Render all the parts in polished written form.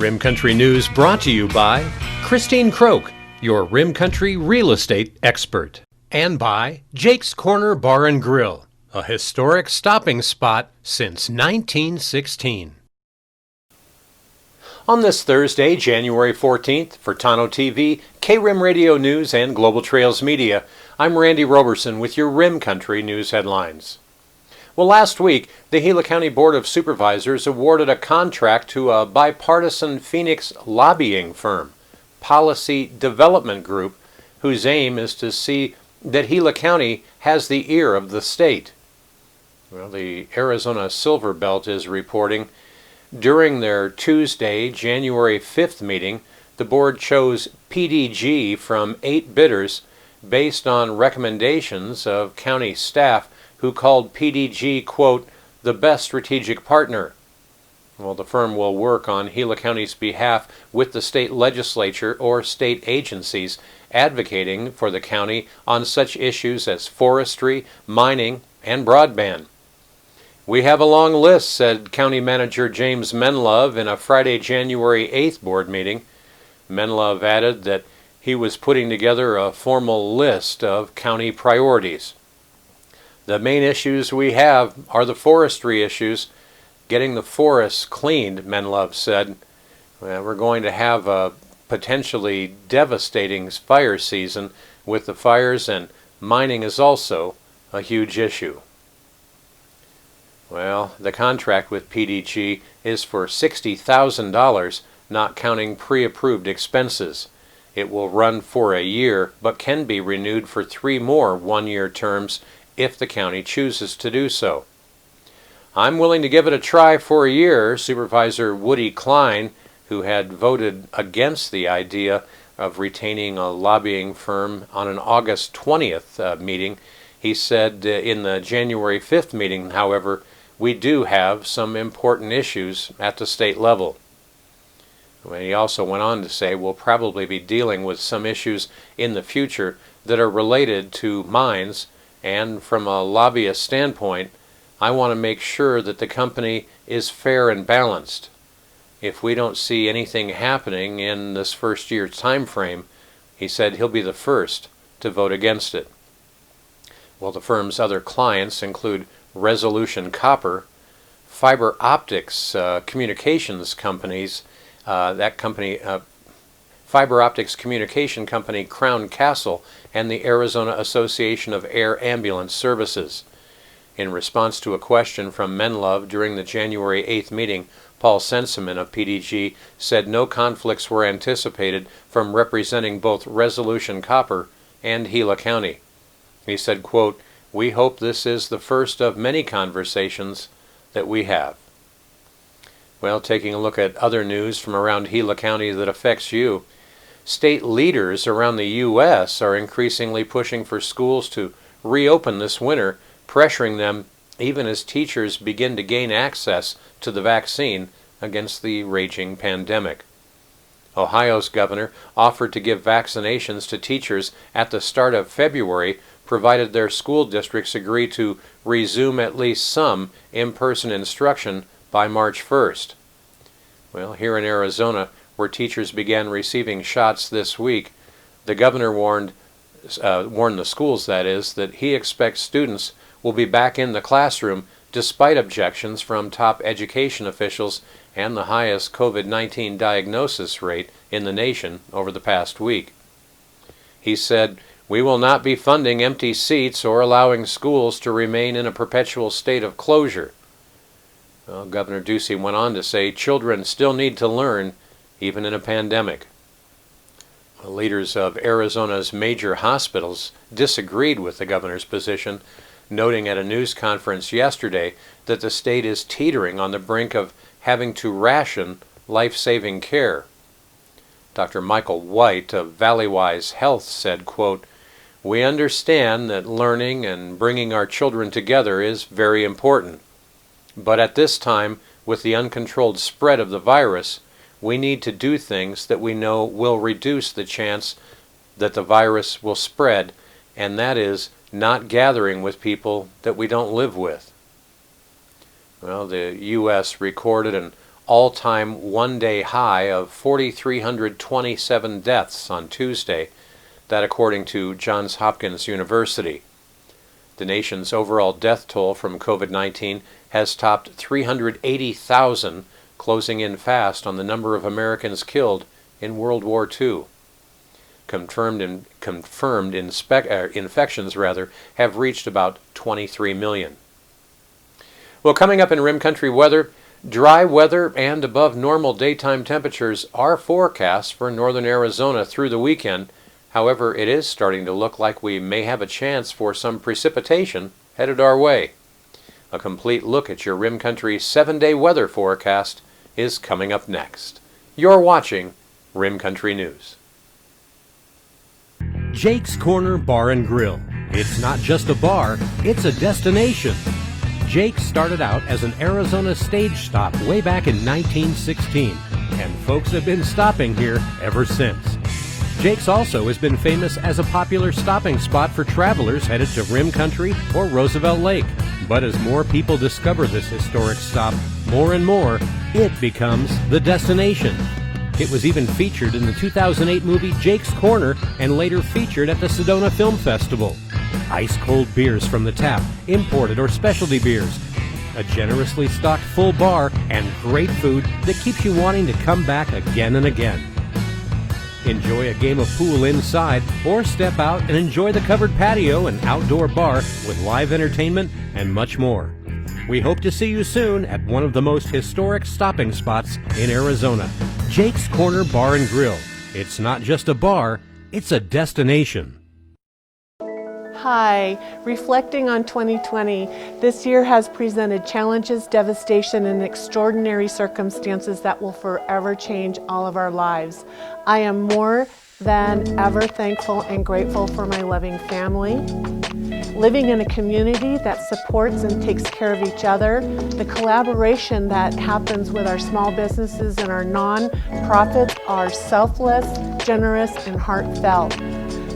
Rim Country News brought to you by Christine Croak, your Rim Country real estate expert. And by Jake's Corner Bar and Grill, a historic stopping spot since 1916. On this Thursday, January 14th, for Tano TV, K-Rim Radio News, and Global Trails Media, I'm Randy Roberson with your Rim Country News headlines. Well, last week, the Gila County Board of Supervisors awarded a contract to a bipartisan Phoenix lobbying firm, Policy Development Group, whose aim is to see that Gila County has the ear of the state. Well, the Arizona Silver Belt is reporting during their Tuesday, January 5th meeting, the board chose PDG from 8 bidders based on recommendations of county staff who called PDG, quote, the best strategic partner. Well, the firm will work on Gila County's behalf with the state legislature or state agencies advocating for the county on such issues as forestry, mining, and broadband. We have a long list, said County Manager James Menlove in a Friday, January 8th board meeting. Menlove added that he was putting together a formal list of county priorities. The main issues we have are the forestry issues, getting the forests cleaned, Menlove said. We're going to have a potentially devastating fire season with the fires, and mining is also a huge issue. Well, the contract with PDG is for $60,000, not counting pre-approved expenses. It will run for a year, but can be renewed for 3 more one-year terms if the county chooses to do so. I'm willing to give it a try for a year, Supervisor Woody Klein, who had voted against the idea of retaining a lobbying firm on an August 20th meeting. He said in the January 5th meeting, however, we do have some important issues at the state level. He also went on to say we'll probably be dealing with some issues in the future that are related to mines, and from a lobbyist standpoint, I want to make sure that the company is fair and balanced. If we don't see anything happening in this first year time frame, he said he'll be the first to vote against it. Well, the firm's other clients include Resolution Copper, fiber optics communications companies, fiber optics communication company Crown Castle, and the Arizona Association of Air Ambulance Services. In response to a question from Menlove during the January 8th meeting, Paul Senseman of PDG said no conflicts were anticipated from representing both Resolution Copper and Gila County. He said, quote, we hope this is the first of many conversations that we have. Well, taking a look at other news from around Gila County that affects you, state leaders around the U.S. are increasingly pushing for schools to reopen this winter, pressuring them even as teachers begin to gain access to the vaccine against the raging pandemic. Ohio's governor offered to give vaccinations to teachers at the start of February, provided their school districts agree to resume at least some in-person instruction by March 1st. Well, here in Arizona, where teachers began receiving shots this week, the governor warned the schools, that is, that he expects students will be back in the classroom despite objections from top education officials and the highest COVID-19 diagnosis rate in the nation over the past week. He said, we will not be funding empty seats or allowing schools to remain in a perpetual state of closure. Well, Governor Ducey went on to say children still need to learn, even in a pandemic. Leaders of Arizona's major hospitals disagreed with the governor's position, noting at a news conference yesterday that the state is teetering on the brink of having to ration life-saving care. Dr. Michael White of Valleywise Health said, quote, we understand that learning and bringing our children together is very important. But at this time, with the uncontrolled spread of the virus, we need to do things that we know will reduce the chance that the virus will spread, and that is not gathering with people that we don't live with. Well, the U.S. recorded an all-time one-day high of 4,327 deaths on Tuesday, that according to Johns Hopkins University. The nation's overall death toll from COVID-19 has topped 380,000, closing in fast on the number of Americans killed in World War II. Confirmed infections have reached about 23 million. Well, coming up in Rim Country weather, dry weather and above normal daytime temperatures are forecast for northern Arizona through the weekend. However, it is starting to look like we may have a chance for some precipitation headed our way. A complete look at your Rim Country 7-day weather forecast is coming up next. You're watching Rim Country News. Jake's Corner Bar and Grill. It's not just a bar, it's a destination. Jake started out as an Arizona stage stop way back in 1916, and folks have been stopping here ever since. Jake's also has been famous as a popular stopping spot for travelers headed to Rim Country or Roosevelt Lake. But as more people discover this historic stop, more and more, it becomes the destination. It was even featured in the 2008 movie Jake's Corner and later featured at the Sedona Film Festival. Ice-cold beers from the tap, imported or specialty beers, a generously stocked full bar, and great food that keeps you wanting to come back again and again. Enjoy a game of pool inside or step out and enjoy the covered patio and outdoor bar with live entertainment and much more. We hope to see you soon at one of the most historic stopping spots in Arizona, Jake's Corner Bar and Grill. It's not just a bar, it's a destination. Hi, reflecting on 2020, this year has presented challenges, devastation, and extraordinary circumstances that will forever change all of our lives. I am more than ever thankful and grateful for my loving family, living in a community that supports and takes care of each other, the collaboration that happens with our small businesses and our non-profits are selfless, generous, and heartfelt.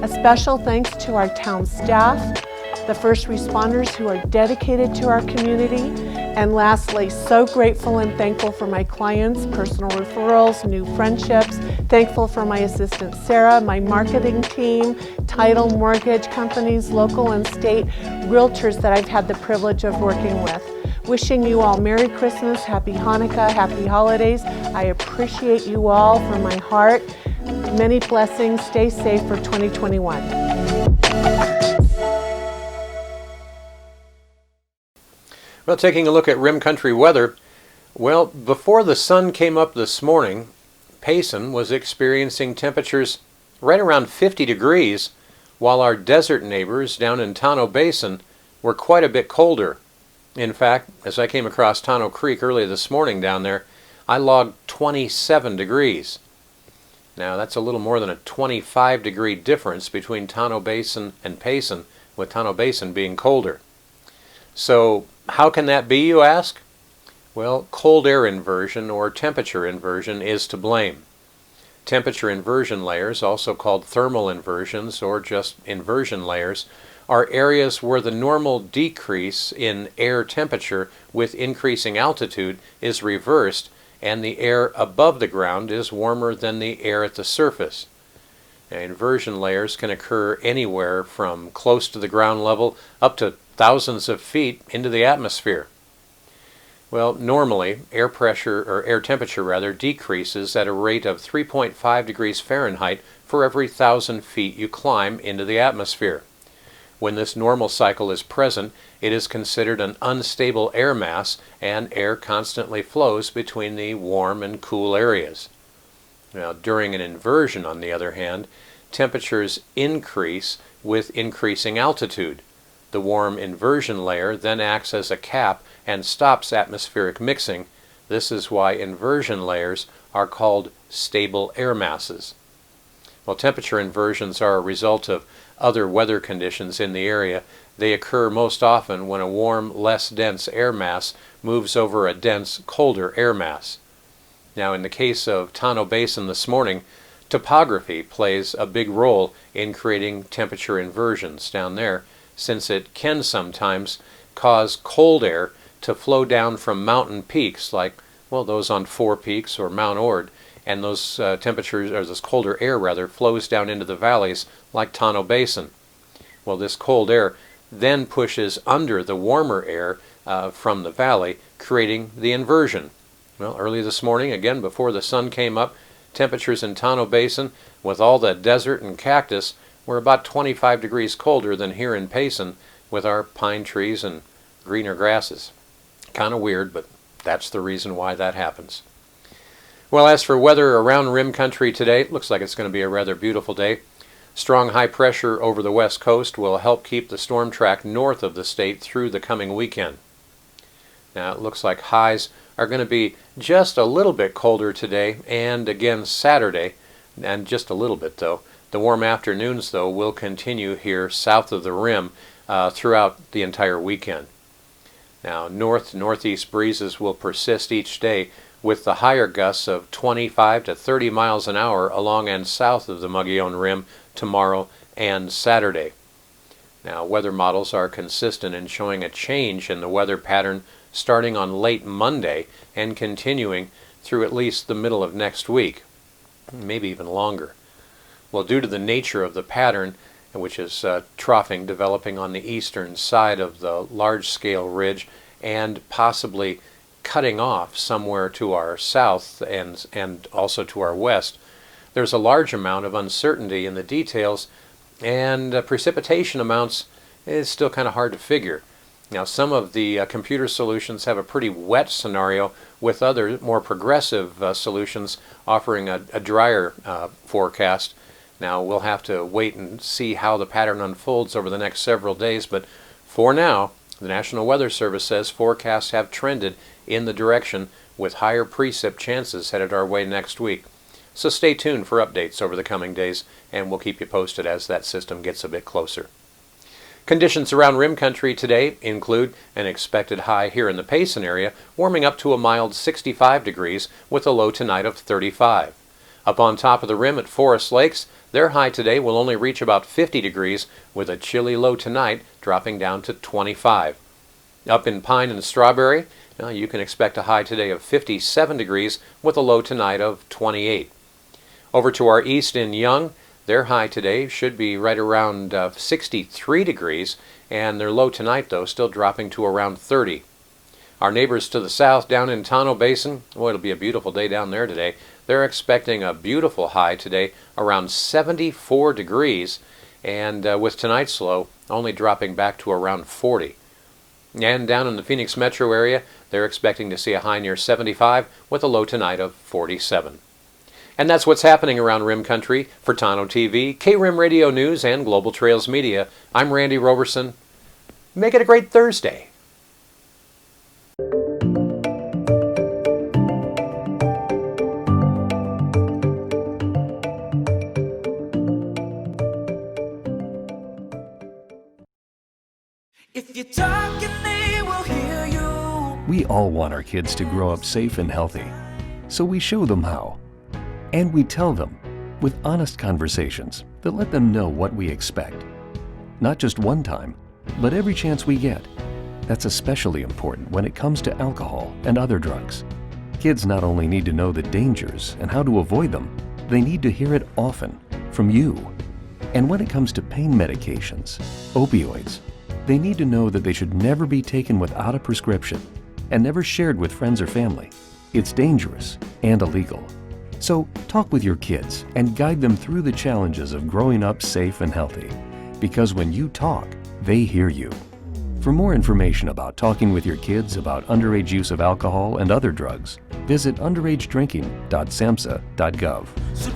A special thanks to our town staff, the first responders who are dedicated to our community, and lastly, so grateful and thankful for my clients, personal referrals, new friendships, thankful for my assistant Sarah, my marketing team, title, mortgage companies, local and state, realtors that I've had the privilege of working with. Wishing you all Merry Christmas, Happy Hanukkah, Happy Holidays. I appreciate you all from my heart. Many blessings. Stay safe for 2021. Well, taking a look at Rim Country weather, well, before the sun came up this morning, Payson was experiencing temperatures right around 50 degrees, while our desert neighbors down in Tonto Basin were quite a bit colder. In fact, as I came across Tonto Creek early this morning down there, I logged 27 degrees. Now, that's a little more than a 25-degree difference between Tonto Basin and Payson, with Tonto Basin being colder. So, how can that be, you ask? Well, cold air inversion or temperature inversion is to blame. Temperature inversion layers, also called thermal inversions or just inversion layers, are areas where the normal decrease in air temperature with increasing altitude is reversed and the air above the ground is warmer than the air at the surface. Now, inversion layers can occur anywhere from close to the ground level up to thousands of feet into the atmosphere. Well, normally, air temperature decreases at a rate of 3.5 degrees Fahrenheit for every 1,000 feet you climb into the atmosphere. When this normal cycle is present, it is considered an unstable air mass, and air constantly flows between the warm and cool areas. Now, during an inversion, on the other hand, temperatures increase with increasing altitude. The warm inversion layer then acts as a cap and stops atmospheric mixing. This is why inversion layers are called stable air masses. While temperature inversions are a result of other weather conditions in the area, they occur most often when a warm, less dense air mass moves over a dense, colder air mass. Now, in the case of Tonto Basin this morning, topography plays a big role in creating temperature inversions down there, since it can sometimes cause cold air to flow down from mountain peaks like Well, those on Four Peaks or Mount Ord, and those temperatures, or this colder air rather, flows down into the valleys like Tonto Basin. Well, this cold air then pushes under the warmer air from the valley, creating the inversion. Well, early this morning, again before the sun came up, temperatures in Tonto Basin, with all the desert and cactus, were about 25 degrees colder than here in Payson with our pine trees and greener grasses. Kind of weird, but that's the reason why that happens. Well, as for weather around Rim Country today, it looks like it's going to be a rather beautiful day. Strong high pressure over the west coast will help keep the storm track north of the state through the coming weekend. Now, it looks like highs are going to be just a little bit colder today and again Saturday, and just a little bit though. The warm afternoons, though, will continue here south of the rim throughout the entire weekend. Now, north-northeast breezes will persist each day with the higher gusts of 25 to 30 miles an hour along and south of the Mogollon Rim tomorrow and Saturday. Now, weather models are consistent in showing a change in the weather pattern starting on late Monday and continuing through at least the middle of next week, maybe even longer. Well, due to the nature of the pattern, which is troughing developing on the eastern side of the large-scale ridge and possibly cutting off somewhere to our south and also to our west, there's a large amount of uncertainty in the details, and precipitation amounts is still kind of hard to figure. Now, some of the computer solutions have a pretty wet scenario, with other more progressive solutions offering a drier forecast. Now, we'll have to wait and see how the pattern unfolds over the next several days, but for now, the National Weather Service says forecasts have trended in the direction with higher precip chances headed our way next week. So stay tuned for updates over the coming days, and we'll keep you posted as that system gets a bit closer. Conditions around Rim Country today include an expected high here in the Payson area, warming up to a mild 65 degrees with a low tonight of 35. Up on top of the rim at Forest Lakes, their high today will only reach about 50 degrees with a chilly low tonight dropping down to 25. Up in Pine and Strawberry, now you can expect a high today of 57 degrees with a low tonight of 28. Over to our east in Young, their high today should be right around 63 degrees, and their low tonight, though, still dropping to around 30. Our neighbors to the south down in Tonto Basin, well, it'll be a beautiful day down there today. They're expecting a beautiful high today, around 74 degrees, and with tonight's low only dropping back to around 40. And down in the Phoenix metro area, they're expecting to see a high near 75 with a low tonight of 47. And that's what's happening around Rim Country. For Tonto TV, K-Rim Radio News, and Global Trails Media, I'm Randy Roberson. Make it a great Thursday. If you're talking, they will hear you. We all want our kids to grow up safe and healthy, so we show them how. And we tell them with honest conversations that let them know what we expect. Not just one time, but every chance we get. That's especially important when it comes to alcohol and other drugs. Kids not only need to know the dangers and how to avoid them, they need to hear it often from you. And when it comes to pain medications, opioids, they need to know that they should never be taken without a prescription and never shared with friends or family. It's dangerous and illegal. So talk with your kids and guide them through the challenges of growing up safe and healthy. Because when you talk, they hear you. For more information about talking with your kids about underage use of alcohol and other drugs, visit underagedrinking.samhsa.gov. So